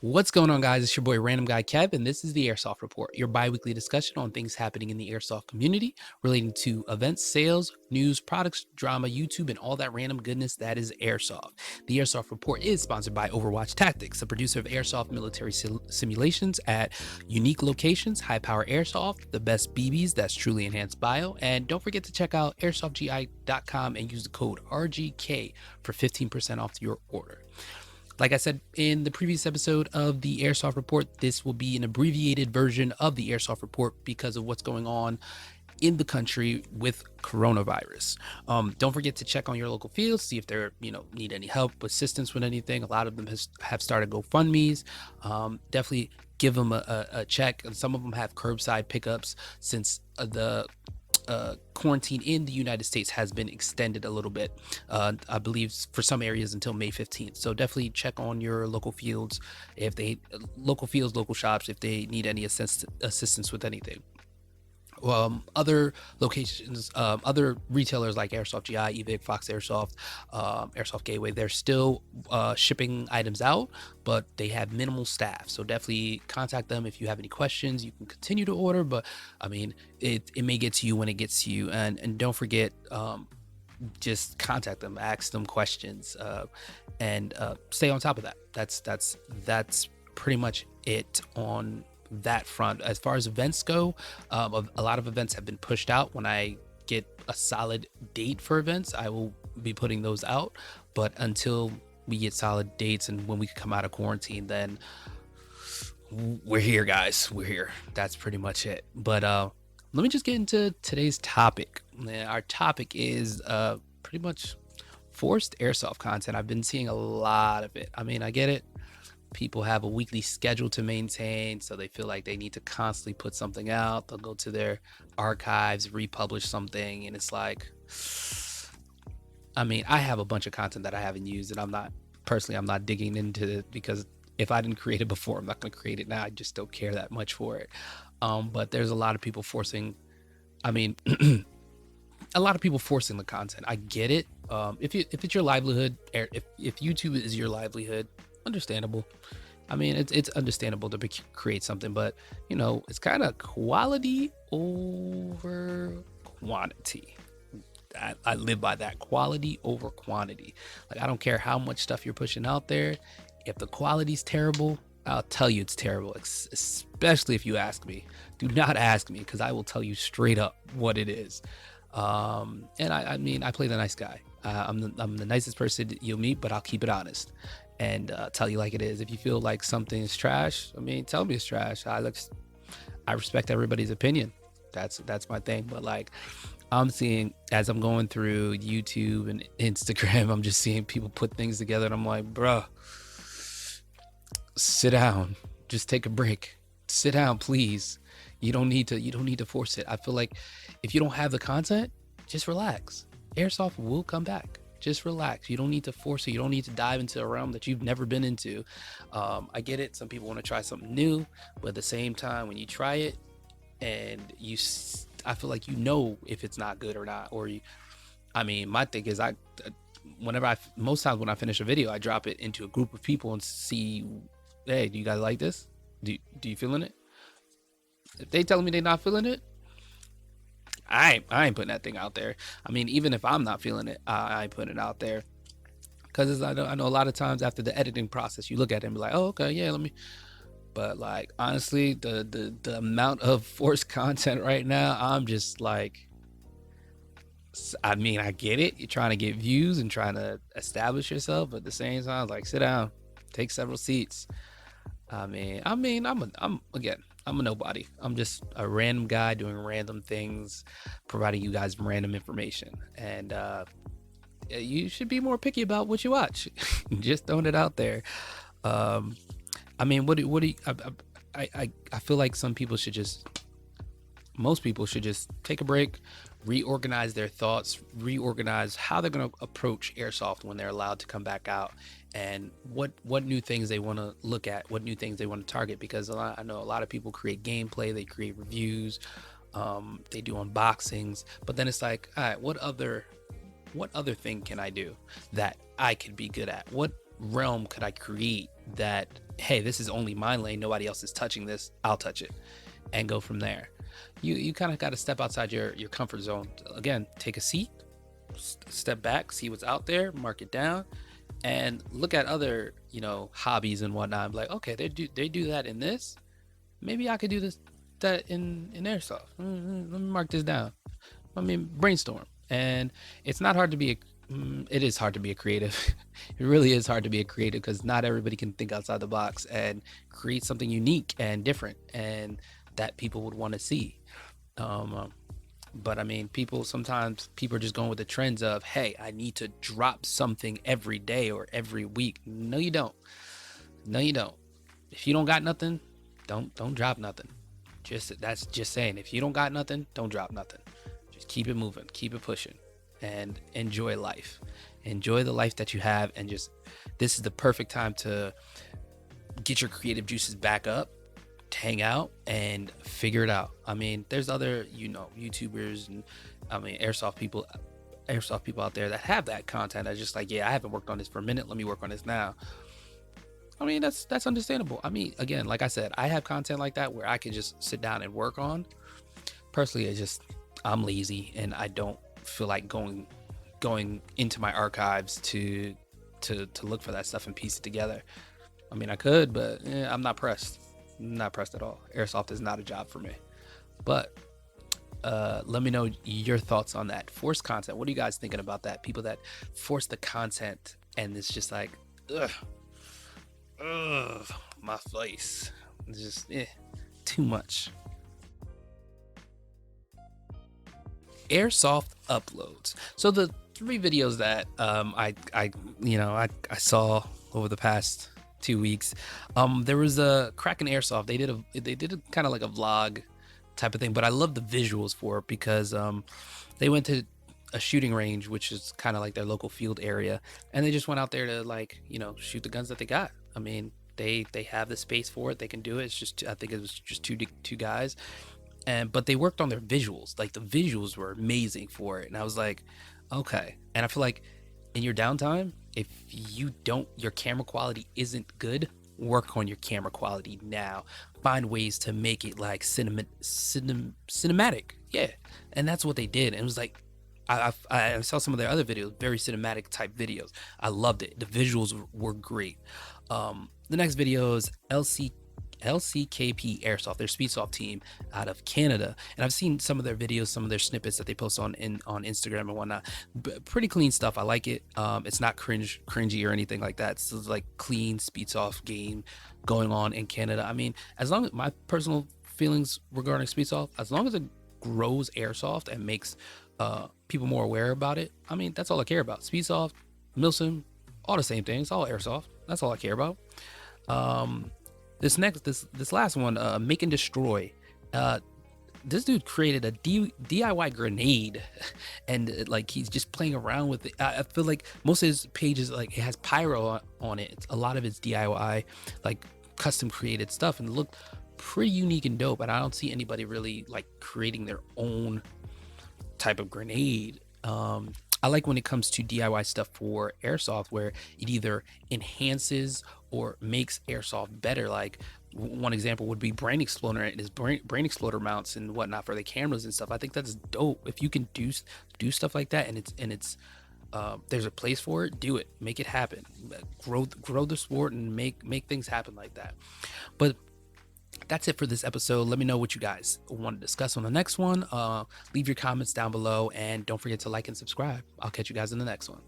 What's going on, guys? It's your boy Random Guy Kev, and this is the Airsoft Report, your bi-weekly discussion on things happening in the airsoft community relating to events, sales, news, products, drama, YouTube, and all that random goodness that is airsoft. The Airsoft Report is sponsored by Overwatch Tactics, a producer of airsoft military simulations at unique locations, high-power airsoft, the best BBs that's truly enhanced bio, and don't forget to check out airsoftgi.com and use the code RGK for 15% off your order. Like I said in the previous episode of the Airsoft Report, this will be an abbreviated version of the Airsoft Report because of what's going on in the country with coronavirus. Don't forget to check on your local fields, see if they're, need any help, assistance with anything. A lot of them have started GoFundMes. Definitely give them a check. And some of them have curbside pickups since the quarantine in the United States has been extended a little bit, I believe for some areas until May 15th. So definitely check on your local fields, local shops, if they need any assistance with anything. Other locations, other retailers like Airsoft GI, Evic, Fox Airsoft, Airsoft Gateway, they're still shipping items out, but they have minimal staff. So definitely contact them if you have any questions. You can continue to order, but I mean, it may get to you when it gets to you. And don't forget, just contact them, ask them questions, and stay on top of that. That's pretty much it on that front. As far as events go, a lot of events have been pushed out. When I get a solid date for events, I will be putting those out, but until we get solid dates and when we can come out of quarantine, then we're here, guys. We're here. That's pretty much it. But let me just get into today's topic. Our topic is pretty much forced airsoft content. I've been seeing a lot of it. I mean, I get it. People have a weekly schedule to maintain, so they feel like they need to constantly put something out. They'll go to their archives, republish something, and it's like, I mean, I have a bunch of content that I haven't used, and I'm not digging into it, because if I didn't create it before, I'm not going to create it now. I just don't care that much for it. But there's a lot of people forcing, a lot of people forcing the content. I get it. If it's your livelihood, if YouTube is your livelihood, understandable. I mean, it's understandable to create something, but it's kind of quality over quantity. I live by that, quality over quantity. Like, I don't care how much stuff you're pushing out there. If the quality's terrible, I'll tell you it's terrible, especially if you ask me. Do not ask me, because I will tell you straight up what it is. And I mean, I play the nice guy. I'm the nicest person you'll meet, but I'll keep it honest and tell you like it is. If you feel like something is trash, I mean, tell me it's trash. I respect everybody's opinion. That's my thing. But like, I'm seeing, as I'm going through YouTube and Instagram, I'm just seeing people put things together, and I'm like, bruh, sit down, just take a break, sit down, please. You don't need to force it. I feel like if you don't have the content, just relax. Airsoft will come back. Just relax. You don't need to force it. You don't need to dive into a realm that you've never been into. I get it. Some people want to try something new, but at the same time, when you try it and I feel like if it's not good or not. My thing is, most times when I finish a video, I drop it into a group of people and see, hey, do you guys like this? Do you feeling it? If they telling me they're not feeling it, I ain't putting that thing out there. I mean, even if I'm not feeling it, I ain't putting it out there. Because I know a lot of times after the editing process, you look at it and be like, oh, okay, yeah, let me. But like, honestly, the amount of forced content right now, I'm just like, I mean, I get it. You're trying to get views and trying to establish yourself, but at the same time, like, sit down, take several seats. I'm a nobody. I'm just a random guy doing random things, providing you guys random information. And you should be more picky about what you watch. Just throwing it out there. I feel like most people should just take a break, reorganize their thoughts, reorganize how they're going to approach airsoft when they're allowed to come back out, and what new things they want to look at, what new things they want to target. Because I know a lot of people create gameplay, they create reviews, they do unboxings, but then it's like, all right, what other thing can I do that I could be good at? What realm could I create that, hey, this is only my lane, nobody else is touching this, I'll touch it, and go from there. You kind of got to step outside your comfort zone. Again, take a seat, step back, see what's out there, mark it down, and look at other, hobbies and whatnot. I'm like, okay, they do that in this. Maybe I could do that in airsoft. Let me mark this down. I mean, brainstorm. And it's not hard to be it is hard to be a creative. It really is hard to be a creative because not everybody can think outside the box and create something unique and different and that people would want to see. But I mean, sometimes people are just going with the trends of, hey, I need to drop something every day or every week. No, you don't. No, you don't. If you don't got nothing, don't drop nothing. That's just saying, if you don't got nothing, don't drop nothing. Just keep it moving, keep it pushing, and enjoy life. Enjoy the life that you have, and this is the perfect time to get your creative juices back up, hang out and figure it out. I mean, there's other, YouTubers and airsoft people out there that have that content. That's just like, yeah, I haven't worked on this for a minute, let me work on this now. I mean, that's understandable. I mean, again, like I said, I have content like that where I can just sit down and work on. Personally, I'm lazy and I don't feel like going into my archives to look for that stuff and piece it together. I mean, I could, but I'm not pressed. Not pressed at all. Airsoft is not a job for me. But let me know your thoughts on that. Forced content. What are you guys thinking about that? People that force the content and it's just like, ugh, my face. It's just too much. Airsoft Uploads. So the 3 videos that I saw over the past 2 weeks, there was a Kraken Airsoft. They did a kind of like a vlog type of thing, but I love the visuals for it because they went to a shooting range, which is kind of like their local field area, and they just went out there to shoot the guns that they got. I mean, they have the space for it, they can do it. It's just, I think it was just two guys, but they worked on their visuals. Like the visuals were amazing for it, and I was like, okay. And I feel like in your downtime, if your camera quality isn't good, work on your camera quality now. Find ways to make it like cinematic. Yeah. And that's what they did. And it was like, I saw some of their other videos, very cinematic type videos. I loved it. The visuals were great. The next video is LCKP Airsoft, their Speedsoft team out of Canada, and I've seen some of their videos, some of their snippets that they post on Instagram and whatnot. Pretty clean stuff. I like it. It's not cringy or anything like that. It's like clean Speedsoft game going on in Canada. I mean, as long as my personal feelings regarding Speedsoft, as long as it grows airsoft and makes people more aware about it, I mean, that's all I care about. Speedsoft, Milsim, all the same things, all airsoft. That's all I care about. This last one, Make and Destroy. This dude created a DIY grenade, and like he's just playing around with it. I feel like most of his pages, like it has pyro on it. A lot of it's DIY, like custom created stuff, and it looked pretty unique and dope. And I don't see anybody really like creating their own type of grenade. I like when it comes to DIY stuff for airsoft where it either enhances or makes airsoft better. Like one example would be Brain Exploder and his brain exploder mounts and whatnot for the cameras and stuff. I think that's dope. If you can do stuff like that and it's there's a place for it, do it, make it happen, grow the sport and make things happen like that. But that's it for this episode. Let me know what you guys want to discuss on the next one. Leave your comments down below and don't forget to like and subscribe. I'll catch you guys in the next one.